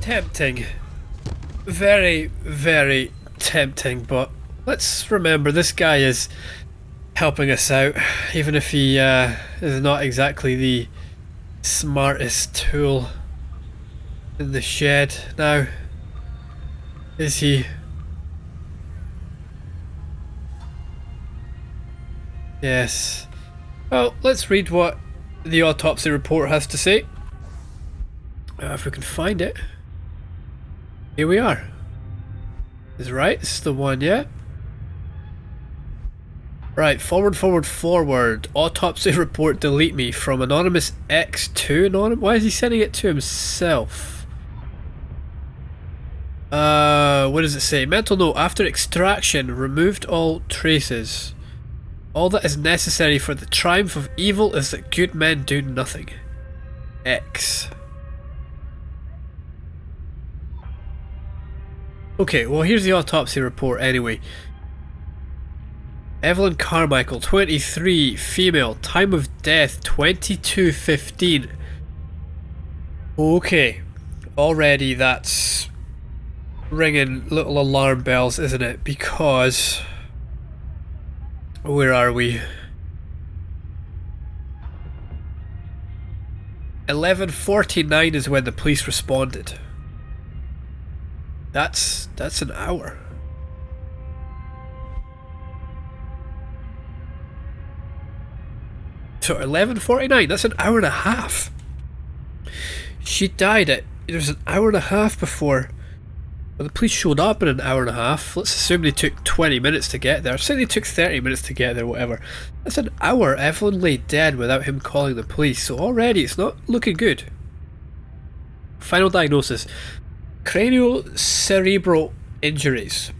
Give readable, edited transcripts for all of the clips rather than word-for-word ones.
Tempting. Very, very tempting, but let's remember this guy is helping us out, even if he is not exactly the smartest tool in the shed now. Is he? Yes. Well, let's read what the autopsy report has to say. If we can find it. Here we are. Is right? This is the one, yeah? Right, forward, forward, forward. Autopsy report, delete me. From Anonymous X to Anonymous. Why is he sending it to himself? What does it say? Mental note, after extraction, removed all traces. All that is necessary for the triumph of evil is that good men do nothing. X. Okay, well here's the autopsy report anyway. Evelyn Carmichael, 23, female, time of death 22:15. Okay, already that's ringing little alarm bells, isn't it? Because where are we? 11:49 is when the police responded. That's an hour. So 11:49, that's an hour and a half. She died at, there's an hour and a half before. Well, the police showed up in an hour and a half. Let's assume they took 20 minutes to get there. Say they took 30 minutes to get there, whatever. That's an hour. Evelyn lay dead without him calling the police. So already it's not looking good. Final diagnosis. Craniocerebral injuries.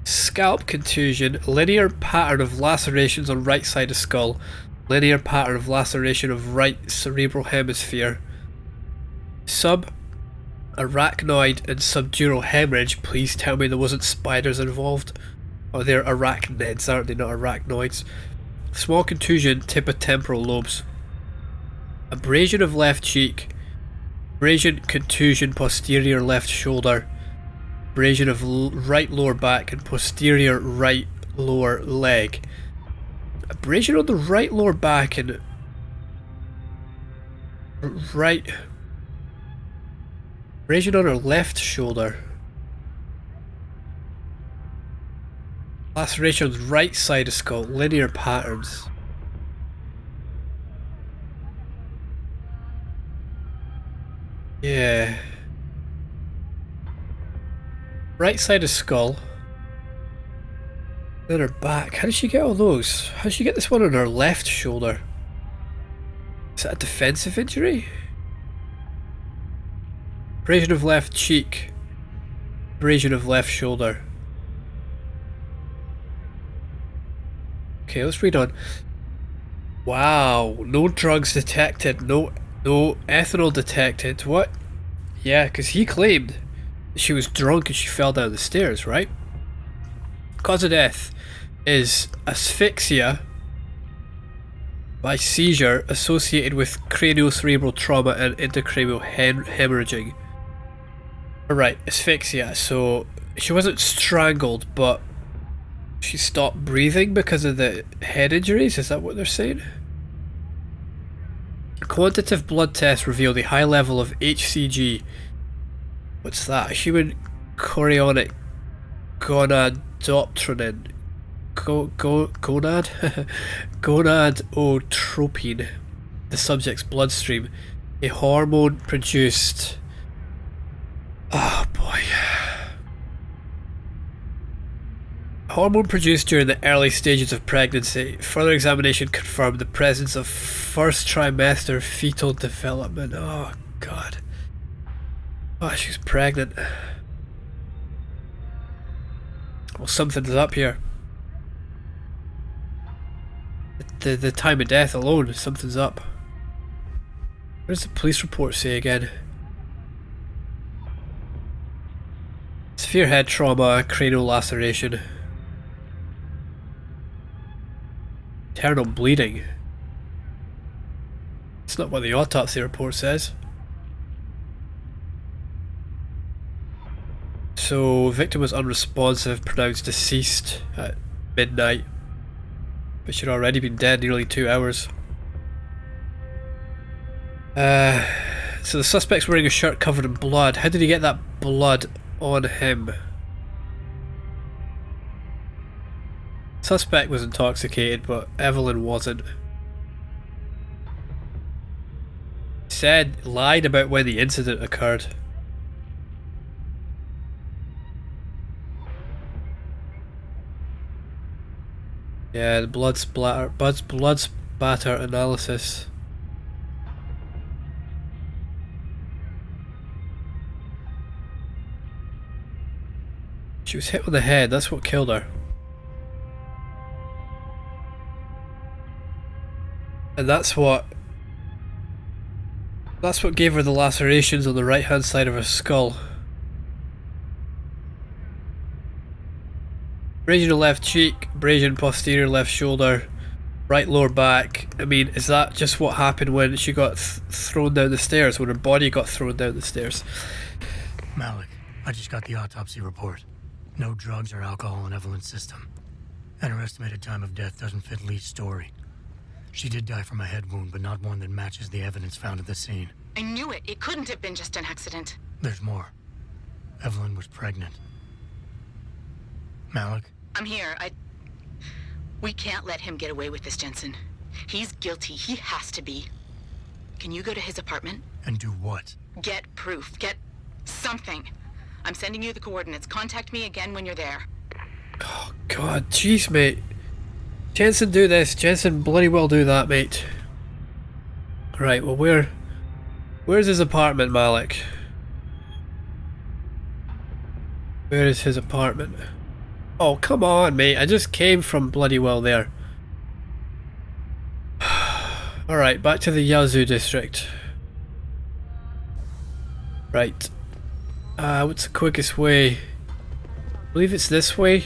Scalp contusion. Linear pattern of lacerations on right side of skull. Linear pattern of laceration of right cerebral hemisphere. Subarachnoid and subdural hemorrhage. Please tell me there wasn't spiders involved. Oh, they're arachnids, aren't they? Not arachnoids. Small contusion, tip of temporal lobes. Abrasion of left cheek. Abrasion, contusion, posterior left shoulder. Abrasion of right lower back and posterior right lower leg. Abrasion on the right lower back and right. Abrasion on her left shoulder. Lacerations right side of skull. Linear patterns. Yeah. Right side of skull. Then her back. How did she get all those? How did she get this one on her left shoulder? Is that a defensive injury? Abrasion of left cheek. Abrasion of left shoulder. Okay, let's read on. Wow, no drugs detected. No ethanol detected. What? Yeah, because he claimed she was drunk and she fell down the stairs, right? Cause of death is asphyxia by seizure associated with craniocerebral trauma and intracranial hemorrhaging. Alright, asphyxia. So she wasn't strangled, but she stopped breathing because of the head injuries? Is that what they're saying? Quantitative blood tests revealed a high level of HCG. What's that? Human chorionic gonadotropin. Gonad? Gonadotropin. The subject's bloodstream. A hormone produced. Oh boy. Hormone produced during the early stages of pregnancy. Further examination confirmed the presence of first trimester fetal development. Oh god. Oh, she's pregnant. Well, something's up here. The time of death alone, something's up. What does the police report say again? Severe head trauma, cranial laceration. Internal bleeding. It's not what the autopsy report says. So, victim was unresponsive, pronounced deceased at midnight. But she'd already been dead nearly 2 hours. So the suspect's wearing a shirt covered in blood. How did he get that blood on him? Suspect was intoxicated, but Evelyn wasn't. Lied about when the incident occurred. Yeah, the blood spatter analysis. She was hit on the head, that's what killed her. And that's what gave her the lacerations on the right hand side of her skull. Abrasion on left cheek, abrasion posterior left shoulder, right lower back. I mean, is that just what happened when she got thrown down the stairs, when her body got thrown down the stairs? Malik, I just got the autopsy report. No drugs or alcohol in Evelyn's system. And her estimated time of death doesn't fit Lee's story. She did die from a head wound, but not one that matches the evidence found at the scene. I knew it. It couldn't have been just an accident. There's more. Evelyn was pregnant. Malik? I'm here. We can't let him get away with this, Jensen. He's guilty. He has to be. Can you go to his apartment? And do what? Get proof. Get something. I'm sending you the coordinates. Contact me again when you're there. Oh god, jeez mate. Jensen, do this. Jensen, bloody well do that, mate. Right, well where's his apartment, Malik? Where is his apartment? Oh, come on, mate. I just came from bloody well there. Alright, back to the Yazoo district. Right. What's the quickest way? I believe it's this way.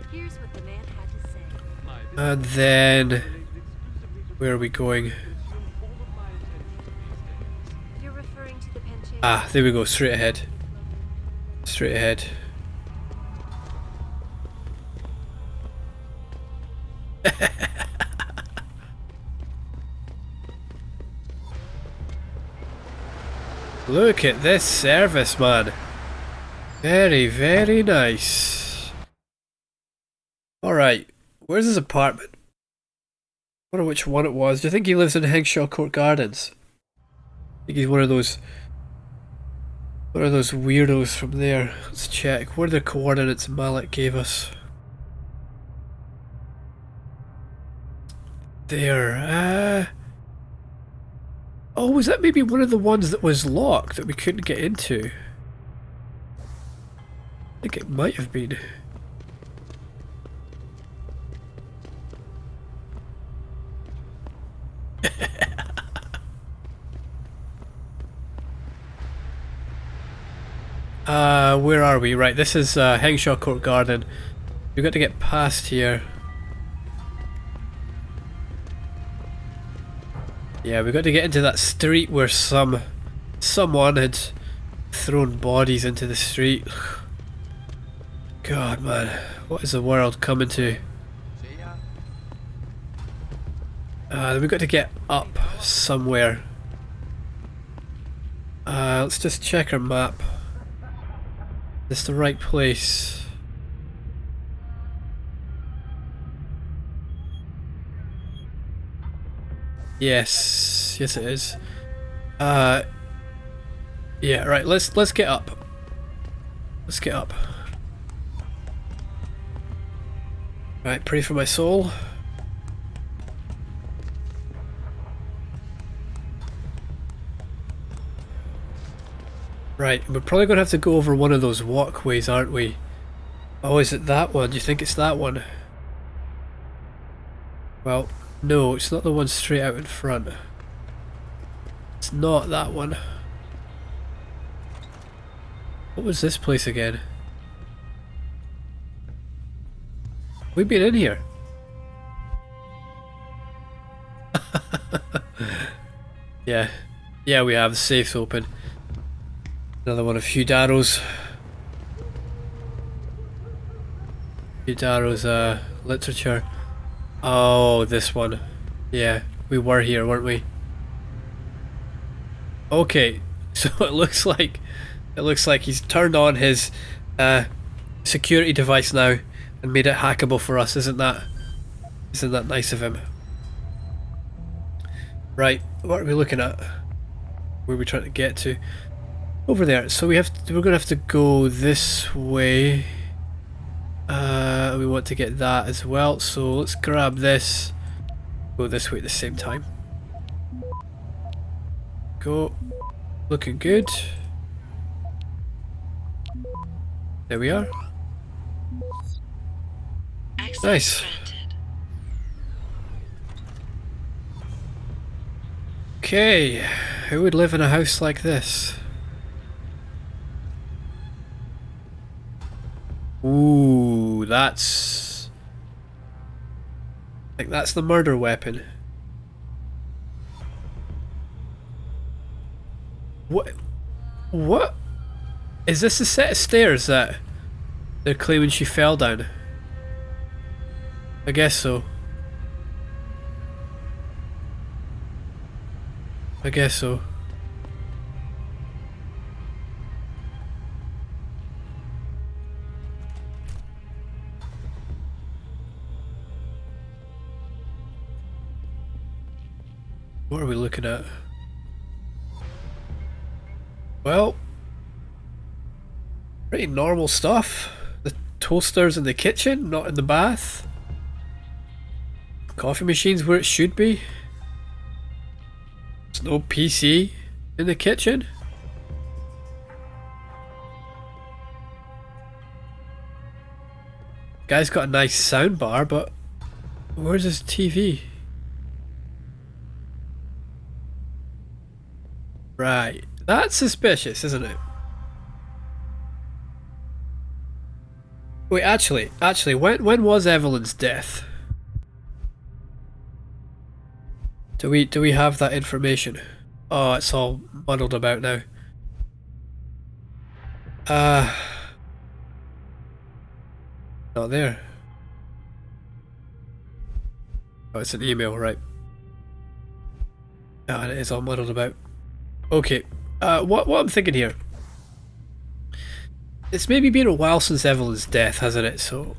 Here's what the man had to say. And then where are we going? You're referring to the pension. Ah, there we go, straight ahead. Straight ahead. Look at this service, man. Very, very nice. Alright, where's his apartment? I wonder which one it was. Do you think he lives in Henshaw Court Gardens? I think he's one of those weirdos from there. Let's check. What are the coordinates Malik gave us? There. Oh, was that maybe one of the ones that was locked that we couldn't get into? I think it might have been. Where are we? Right, this is Henshaw Court Garden. We've got to get past here. Yeah, we got to get into that street where someone had thrown bodies into the street. God, man, what is the world coming to? Then we got to get up somewhere. Let's just check our map. Is this the right place? Yes, yes it is. Yeah, right, let's get up. Let's get up. Right, pray for my soul. Right, we're probably gonna have to go over one of those walkways, aren't we? Oh, is it that one? Do you think it's that one? Well, no, it's not the one straight out in front. It's not that one. What was this place again? We've been in here. Yeah, we have. The safe's open. Another one of Hugh Darrow's Darrow's literature. Oh, this one. Yeah, we were here, weren't we? Okay, so it looks like he's turned on his security device now and made it hackable for us. Isn't that nice of him? Right, what are we looking at? Where are we trying to get to? Over there. So we're gonna have to go this way. We want to get that as well. So let's grab this. Go this way at the same time. Go. Looking good. There we are. Nice. Okay, who would live in a house like this? Ooh, that's... I think that's the murder weapon. What? What? Is this a set of stairs that they're claiming she fell down? I guess so. I guess so. What are we looking at? Well, pretty normal stuff. The toaster's in the kitchen, not in the bath. Coffee machine's where it should be. There's no PC in the kitchen. Guy's got a nice sound bar, but where's his TV? Right, that's suspicious, isn't it? Wait, actually, when was Evelyn's death? Do we have that information? Oh, it's all muddled about now. Not there. Oh, it's an email, right? Ah, and it is all muddled about. Okay, what I'm thinking here. It's maybe been a while since Evelyn's death, hasn't it? So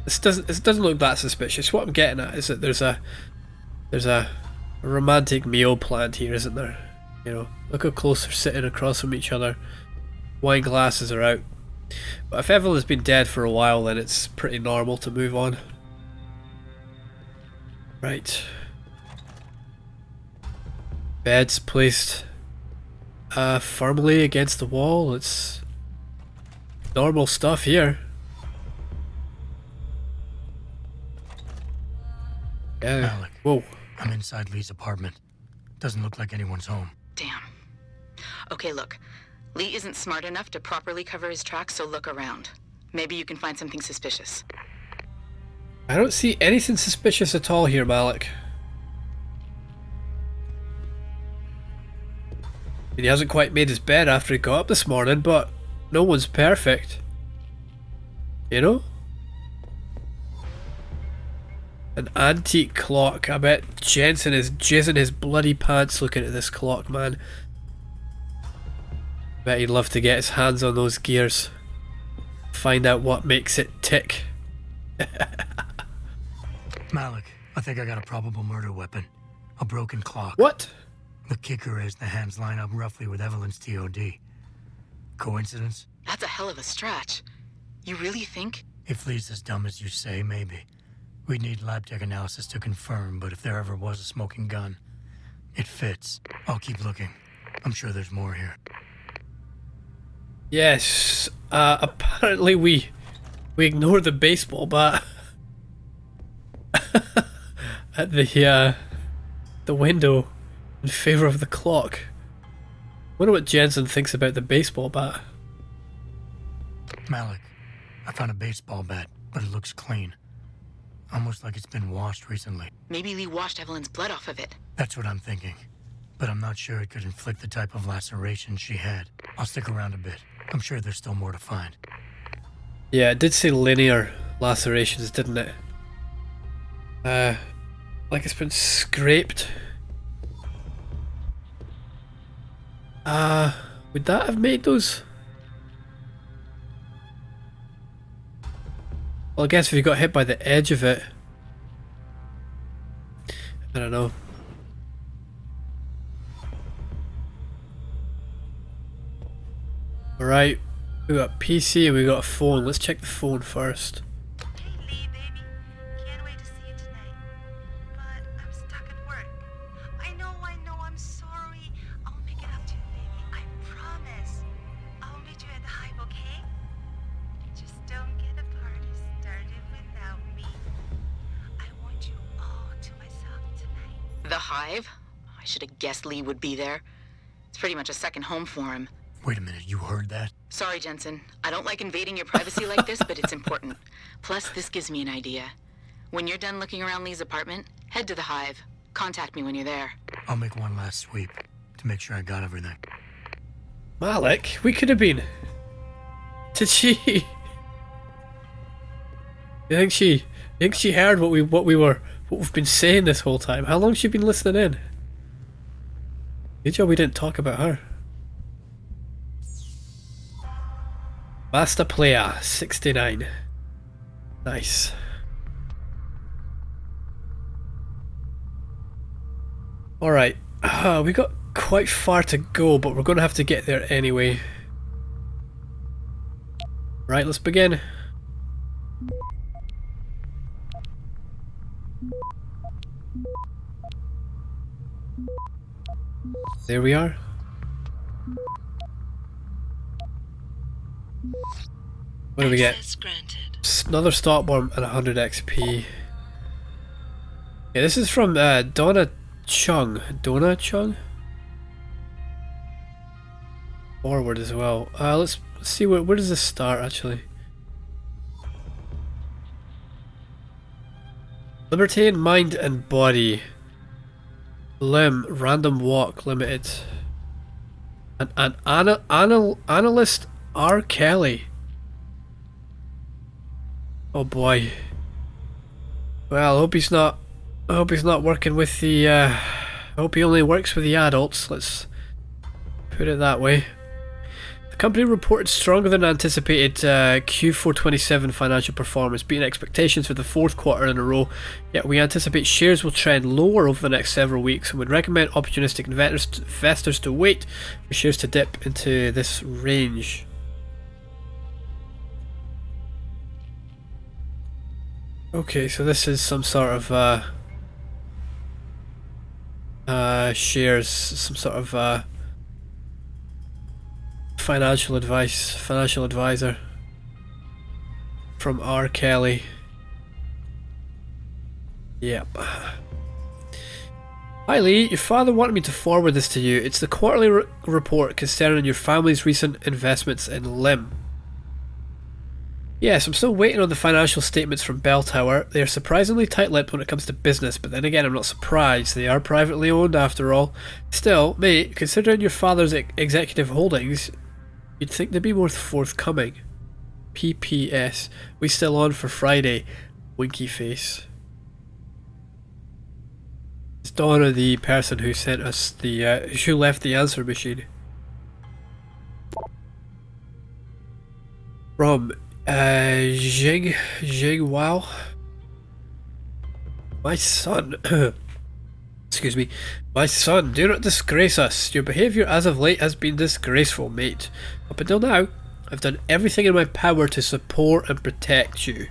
this doesn't look that suspicious. What I'm getting at is that there's a romantic meal planned here, isn't there? You know, look how close they're sitting across from each other. Wine glasses are out. But if Evelyn's been dead for a while, then it's pretty normal to move on. Right. Bed's placed firmly against the wall. It's normal stuff here. Yeah. Malik. Whoa. I'm inside Lee's apartment. Doesn't look like anyone's home. Damn. Okay, look. Lee isn't smart enough to properly cover his tracks, so look around. Maybe you can find something suspicious. I don't see anything suspicious at all here, Malik. He hasn't quite made his bed after he got up this morning, but no one's perfect. You know? An antique clock. I bet Jensen is jizzing his bloody pants looking at this clock, man. Bet he'd love to get his hands on those gears. Find out what makes it tick. Malik, I think I got a probable murder weapon. A broken clock. What? The kicker is the hands line up roughly with Evelyn's TOD. Coincidence? That's a hell of a stretch. You really think? If Lee's as dumb as you say, maybe. We'd need lab tech analysis to confirm, but if there ever was a smoking gun, it fits. I'll keep looking. I'm sure there's more here. Yes, apparently we ignored the baseball bat at the window in favor of the clock. Wonder what Jensen thinks about the baseball bat. Malik, I found a baseball bat, but it looks clean. Almost like it's been washed recently. Maybe Lee washed Evelyn's blood off of it. That's what I'm thinking. But I'm not sure it could inflict the type of laceration she had. I'll stick around a bit. I'm sure there's still more to find. Yeah, it did say linear lacerations, didn't it? Like it's been scraped. Would that have made those? Well, I guess if you got hit by the edge of it. I don't know. Alright, we got PC and we got a phone. Let's check the phone first. Hey Lee, baby. Can't wait to see you tonight. But I'm stuck at work. I know, I'm sorry. I'll make it up to you, baby. I promise. I'll meet you at the Hive, okay? Just don't get a party started without me. I want you all to myself tonight. The Hive? I should have guessed Lee would be there. It's pretty much a second home for him. Wait a minute, you heard that? Sorry, Jensen. I don't like invading your privacy like this, but it's important. Plus, this gives me an idea. When you're done looking around Lee's apartment, head to the Hive. Contact me when you're there. I'll make one last sweep to make sure I got everything. Malik, we could have been. Did she? You think she heard what we've been saying this whole time? How long's she been listening in? Good job we didn't talk about her. Master player 69. Nice. Alright, we got quite far to go, but we're gonna have to get there anyway. Right, let's begin. There we are. What do we get? Another stop bomb and 100 XP. Yeah, this is from Donna Chung. Donna Chung? Forward as well. Let's see where does this start actually? Libertine mind and body. Limb, random walk, limited. An analyst R. Kelly. Oh boy. Well, I hope he's not working with the I hope he only works with the adults, let's put it that way. The company reported stronger than anticipated Q4 27 financial performance, beating expectations for the fourth quarter in a row, yet we anticipate shares will trend lower over the next several weeks and would recommend opportunistic investors to wait for shares to dip into this range. Okay, so this is some sort of shares, some sort of financial advisor from R. Kelly. Yep. Hi Lee, your father wanted me to forward this to you. It's the quarterly report concerning your family's recent investments in Lim. Yes, I'm still waiting on the financial statements from Bell Tower. They are surprisingly tight-lipped when it comes to business, but then again I'm not surprised. They are privately owned after all. Still, mate, considering your father's executive holdings, you'd think they'd be more forthcoming. PPS. We still on for Friday. Winky face. Is Donna the person who sent us the, who left the answer machine? From Jing Wow. My son, excuse me, my son, do not disgrace us. Your behaviour as of late has been disgraceful, mate. Up until now, I've done everything in my power to support and protect you.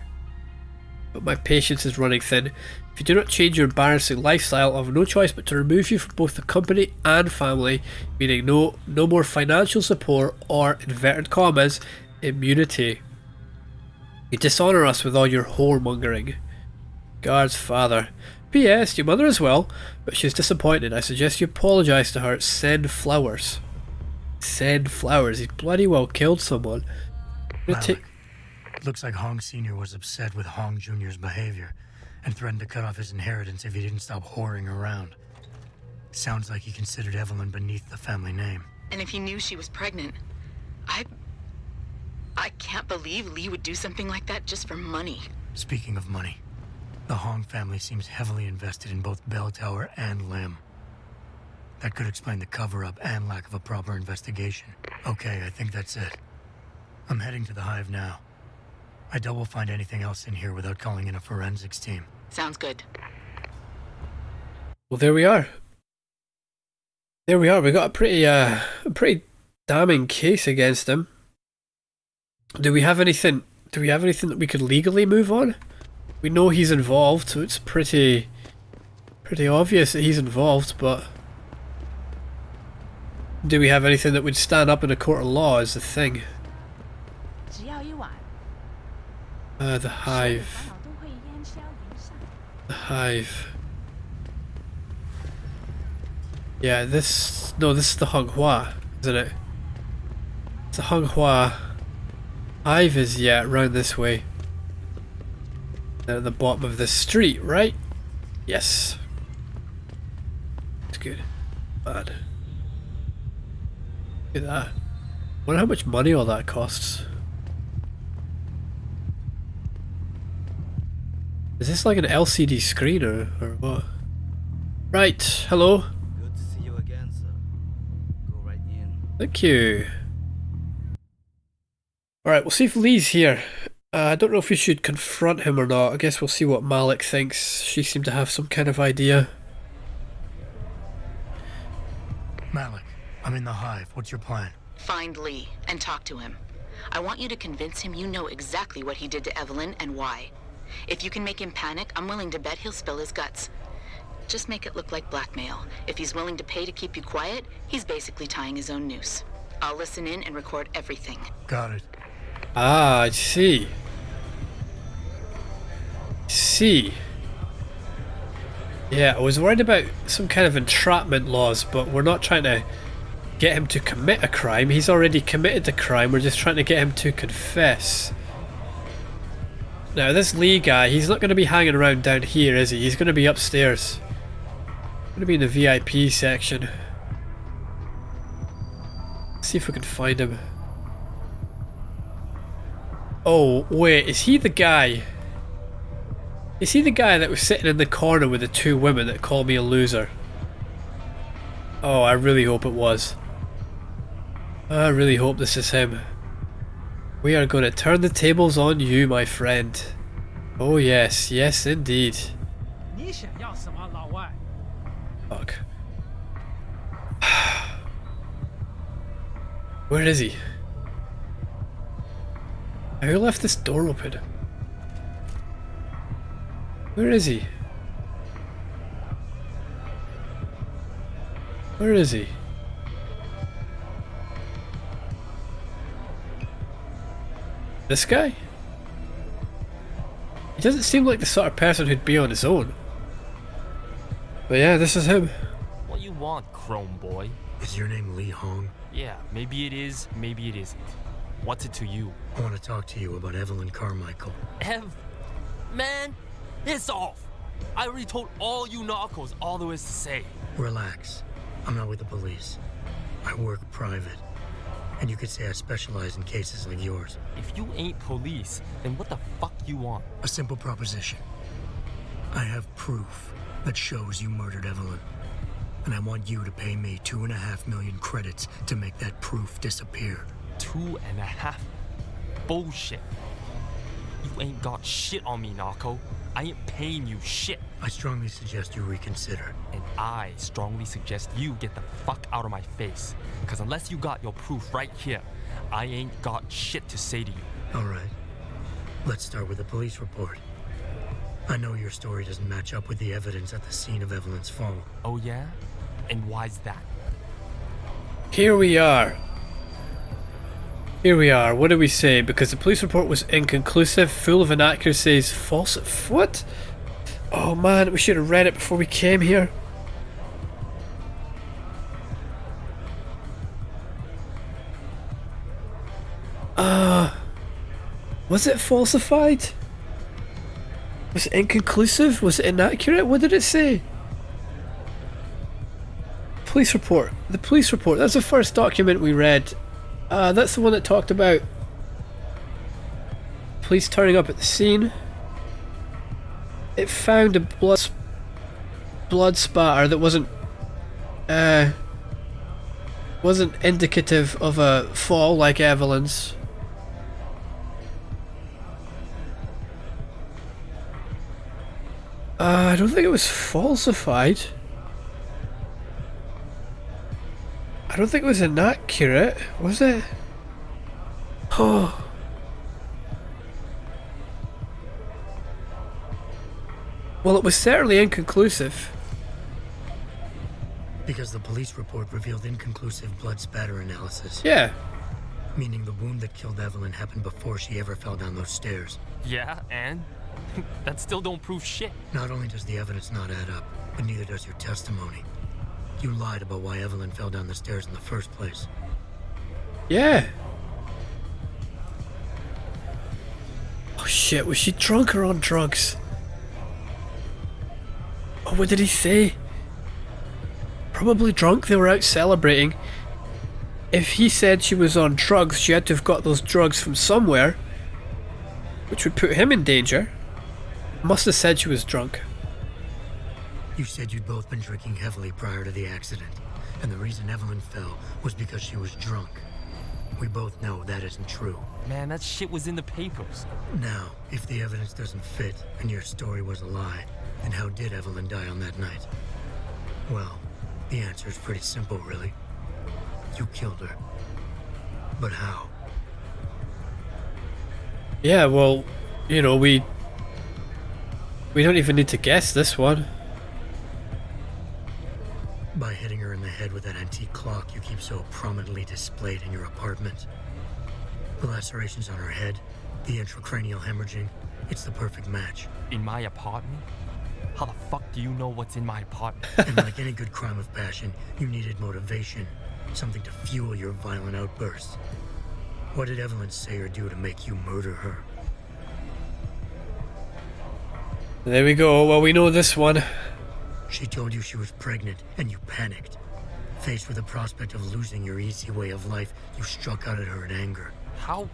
But my patience is running thin. If you do not change your embarrassing lifestyle, I have no choice but to remove you from both the company and family, meaning no more financial support or, inverted commas, immunity. You dishonour us with all your whoremongering. Guard's father. P.S. Your mother as well, but she's disappointed. I suggest you apologise to her. Send flowers. Send flowers. He's bloody well killed someone. Malik, it looks like Hong Sr. was upset with Hong Jr.'s behavior and threatened to cut off his inheritance if he didn't stop whoring around. Sounds like he considered Evelyn beneath the family name. And if he knew she was pregnant, I can't believe Lee would do something like that just for money. Speaking of money, the Hong family seems heavily invested in both Bell Tower and Lim. That could explain the cover-up and lack of a proper investigation. Okay, I think that's it. I'm heading to the Hive now. I doubt we'll find anything else in here without calling in a forensics team. Sounds good. Well, there we are. There we are. We got a pretty damning case against him. Do we have anything? Do we have anything that we could legally move on? We know he's involved, so it's pretty obvious that he's involved. But do we have anything that would stand up in a court of law? Is the thing. The Hive. The Hive. Yeah, this is the Hung Hua, isn't it? It's the Hung Hua. Hive is, yeah, round this way. At the bottom of this street, right? Yes. It's good. Bad. Look at that. Wonder how much money all that costs. Is this like an LCD screen or what? Right, hello. Good to see you again, sir. Go right in. Thank you. Alright, we'll see if Lee's here. I don't know if we should confront him or not. I guess we'll see what Malik thinks. She seemed to have some kind of idea. Malik, I'm in the Hive. What's your plan? Find Lee and talk to him. I want you to convince him you know exactly what he did to Evelyn and why. If you can make him panic, I'm willing to bet he'll spill his guts. Just make it look like blackmail. If he's willing to pay to keep you quiet, he's basically tying his own noose. I'll listen in and record everything. Got it. Ah, I see. See. Yeah, I was worried about some kind of entrapment laws, but we're not trying to get him to commit a crime. He's already committed the crime. We're just trying to get him to confess. Now, this Lee guy, he's not going to be hanging around down here, is he? He's going to be upstairs. Going to be in the VIP section. Let's see if we can find him. Oh, wait, is he the guy? Is he the guy that was sitting in the corner with the two women that called me a loser? Oh, I really hope it was. I really hope this is him. We are going to turn the tables on you, my friend. Oh yes, yes indeed. Fuck. Where is he? Who left this door open? Where is he? Where is he? This guy? He doesn't seem like the sort of person who'd be on his own. But yeah, this is him. What you want, Chrome Boy? Is your name Lee Hong? Yeah, maybe it is, maybe it isn't. What's it to you? I want to talk to you about Evelyn Carmichael. Man, it's off. I already told all you narcos all there is to say. Relax. I'm not with the police. I work private. And you could say I specialize in cases like yours. If you ain't police, then what the fuck you want? A simple proposition. I have proof that shows you murdered Evelyn. And I want you to pay me 2.5 million credits to make that proof disappear. 2.5? Bullshit. You ain't got shit on me, narco. I ain't paying you shit. I strongly suggest you reconsider. And I strongly suggest you get the fuck out of my face. Because unless you got your proof right here, I ain't got shit to say to you. All right. Let's start with the police report. I know your story doesn't match up with the evidence at the scene of Evelyn's fall. Oh yeah? And why's that? Here we are. Here we are. What do we say? Because the police report was inconclusive, full of inaccuracies, false. What? Oh man, we should have read it before we came here. Was it falsified? Was it inconclusive? Was it inaccurate? What did it say? Police report. The police report. That's the first document we read. That's the one that talked about police turning up at the scene. it found a blood spatter that wasn't indicative of a fall like Evelyn's. I don't think it was falsified. I don't think it was inaccurate, was it? Oh. Well, it was certainly inconclusive. Because the police report revealed inconclusive blood spatter analysis. Yeah. Meaning the wound that killed Evelyn happened before she ever fell down those stairs. Yeah, and? That still don't prove shit. Not only does the evidence not add up, but neither does your testimony. You lied about why Evelyn fell down the stairs in the first place. Yeah. Oh shit, was she drunk or on drugs? Oh, what did he say? Probably drunk, they were out celebrating. If he said she was on drugs, she had to have got those drugs from somewhere, which would put him in danger. Must have said she was drunk. You said you'd both been drinking heavily prior to the accident, and the reason Evelyn fell was because she was drunk. We both know that isn't true. Man, that shit was in the papers. Now, if the evidence doesn't fit and your story was a lie, then how did Evelyn die on that night? Well, the answer is pretty simple, really. You killed her. But how? Yeah, well, you know, we don't even need to guess this one. By hitting her in the head with that antique clock you keep so prominently displayed in your apartment. The lacerations on her head, the intracranial hemorrhaging, it's the perfect match. In my apartment? How the fuck do you know what's in my apartment? And like any good crime of passion, you needed motivation, something to fuel your violent outbursts. What did Evelyn say or do to make you murder her? There we go, well we know this one. She told you she was pregnant, and you panicked. Faced with the prospect of losing your easy way of life, you struck out at her in anger. How?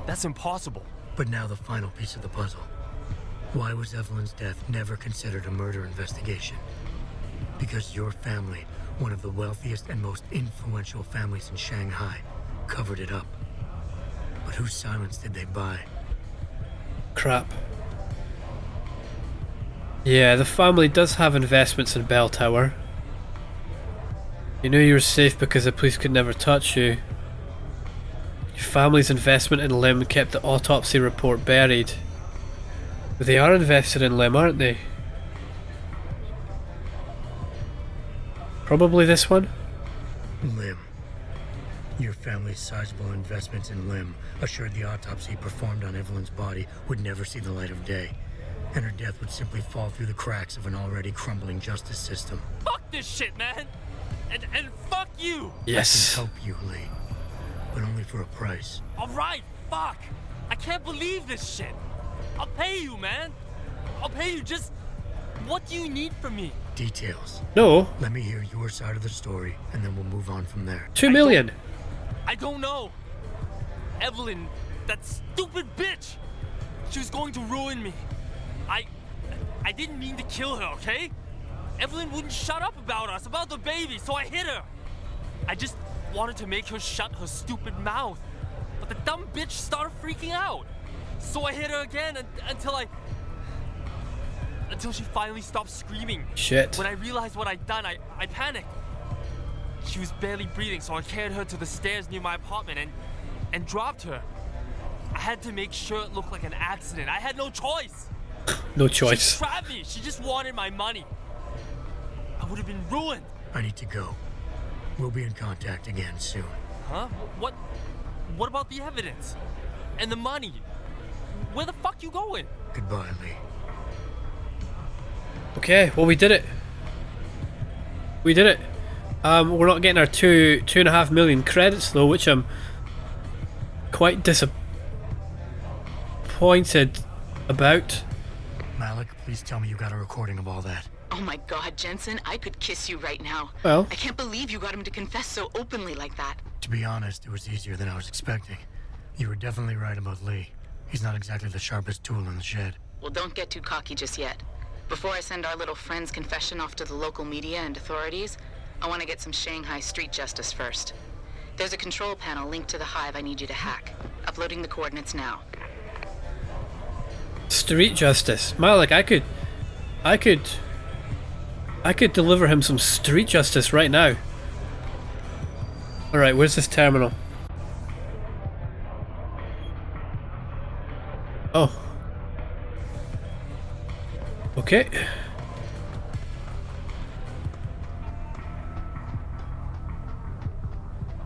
That's impossible. But now the final piece of the puzzle. Why was Evelyn's death never considered a murder investigation? Because your family, one of the wealthiest and most influential families in Shanghai, covered it up. But whose silence did they buy? Crap. Yeah, the family does have investments in Bell Tower. You knew you were safe because the police could never touch you. Your family's investment in Lim kept the autopsy report buried. But they are invested in Lim, aren't they? Probably this one? Lim. Your family's sizable investments in Lim assured the autopsy performed on Evelyn's body would never see the light of day, and her death would simply fall through the cracks of an already crumbling justice system. Fuck this shit, man! And fuck you! Yes. I can help you, Lee, but only for a price. Alright, fuck! I can't believe this shit! I'll pay you, man! I'll pay you, just... What do you need from me? Details. No. Let me hear your side of the story, and then we'll move on from there. 2 million. I don't know. Evelyn, that stupid bitch! She was going to ruin me. I didn't mean to kill her, okay? Evelyn wouldn't shut up about us, about the baby, so I hit her. I just wanted to make her shut her stupid mouth. But the dumb bitch started freaking out. So I hit her again until she finally stopped screaming. Shit. When I realized what I'd done, I panicked. She was barely breathing, so I carried her to the stairs near my apartment and dropped her. I had to make sure it looked like an accident. I had no choice. No choice. She trapped me. She just wanted my money. I would have been ruined. I need to go. We'll be in contact again soon. Huh? What about the evidence? And the money? Where the fuck you going? Goodbye, Lee. Okay, well we did it. We did it. We're not getting our 2.5 million credits though, which I'm quite disappointed about. Malik, please tell me you got a recording of all that. Oh my god, Jensen, I could kiss you right now. Well. I can't believe you got him to confess so openly like that. To be honest, it was easier than I was expecting. You were definitely right about Lee. He's not exactly the sharpest tool in the shed. Well, don't get too cocky just yet. Before I send our little friend's confession off to the local media and authorities, I want to get some Shanghai street justice first. There's a control panel linked to the Hive I need you to hack. Uploading the coordinates now. Street justice. Malik, I could deliver him some street justice right now. Alright, where's this terminal? Oh. Okay.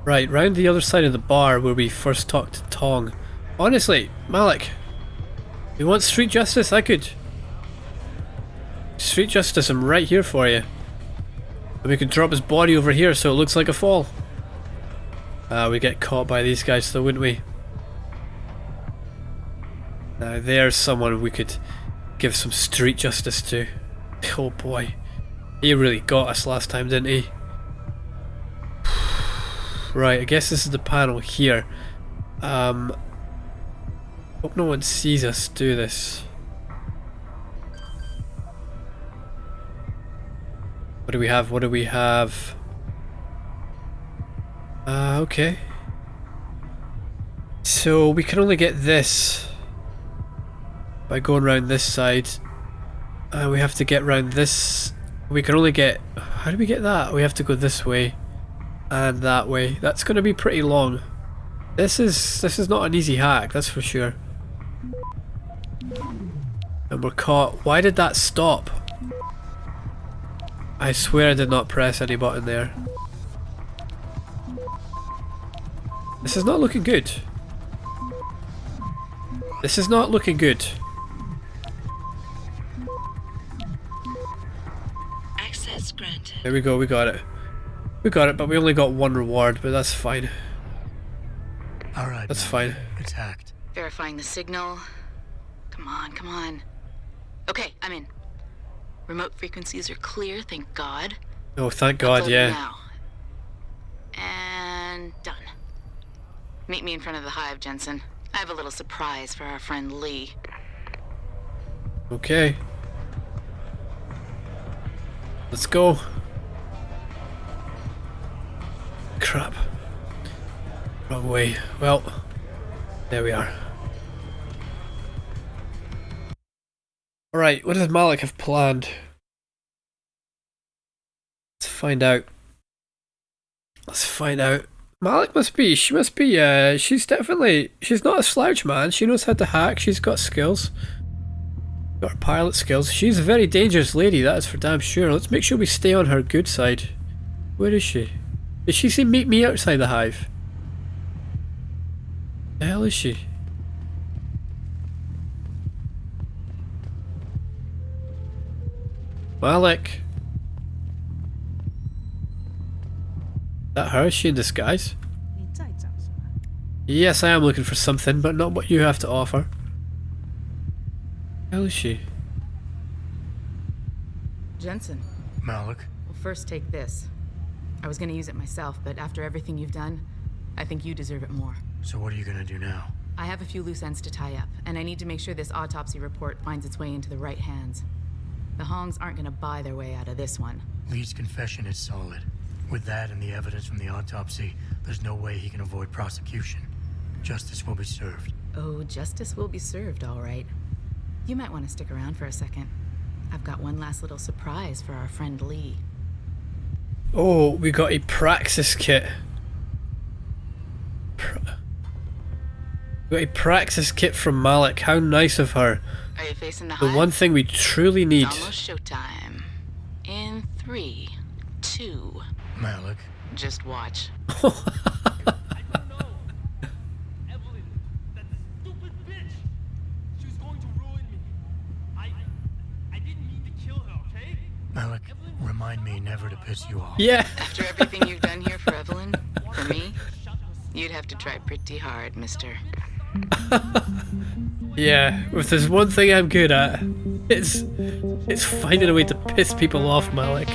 Right, round the other side of the bar where we first talked to Tong. Honestly, Malik, you want street justice? I could. Street justice, I'm right here for you. And we could drop his body over here so it looks like a fall. We get caught by these guys though, wouldn't we? Now there's someone we could give some street justice to. Oh boy. He really got us last time, didn't he? Right, I guess this is the panel here. Hope no one sees us do this. What do we have? What do we have? Okay. So we can only get this by going around this side. We have to get around this. We can only get... How do we get that? We have to go this way and that way. That's going to be pretty long. This is not an easy hack, that's for sure. And we're caught. Why did that stop? I swear I did not press any button there. This is not looking good. This is not looking good. Access granted. There we go, we got it. We got it, but we only got one reward, but that's fine. Alright, That's fine. It's hacked. Verifying the signal. Come on, come on. Okay, I'm in. Remote frequencies are clear, thank God. Oh, thank God, Uploading yeah. Now. And done. Meet me in front of the Hive, Jensen. I have a little surprise for our friend Lee. Okay. Let's go. Crap. Wrong way. Well, there we are. Alright, what does Malik have planned? Let's find out. Let's find out. Malik must be, she's not a slouch, man. She knows how to hack, she's got skills. Got her pilot skills. She's a very dangerous lady, that is for damn sure. Let's make sure we stay on her good side. Where is she? Did she say meet me outside the Hive? The hell is she? Malik. Is that her? Is she in disguise? Yes, I am looking for something, but not what you have to offer. How is she? Jensen, Malik, well, first take this. I was gonna use it myself, but after everything you've done, I think you deserve it more. so what are you gonna do now? I have a few loose ends to tie up, and I need to make sure this autopsy report finds its way into the right hands. The Hongs aren't gonna buy their way out of this one. Lee's confession is solid. With that and the evidence from the autopsy, there's no way he can avoid prosecution. Justice will be served. Oh, justice will be served, all right. You might want to stick around for a second. I've got one last little surprise for our friend Lee. Oh, we got a Praxis kit. We got a Praxis kit from Malik. How nice of her. Are you facing the The Hive? one thing we truly need. It's almost showtime. In 3, 2, Malik, just watch. I don't know. Evelyn, that stupid bitch. She was going to ruin me. I didn't mean to kill her, okay? Malik, remind me never to piss you off. Yeah. After everything you've done here for Evelyn, for me, you'd have to try pretty hard, mister. Yeah, if there's one thing I'm good at, it's finding a way to piss people off, Malik.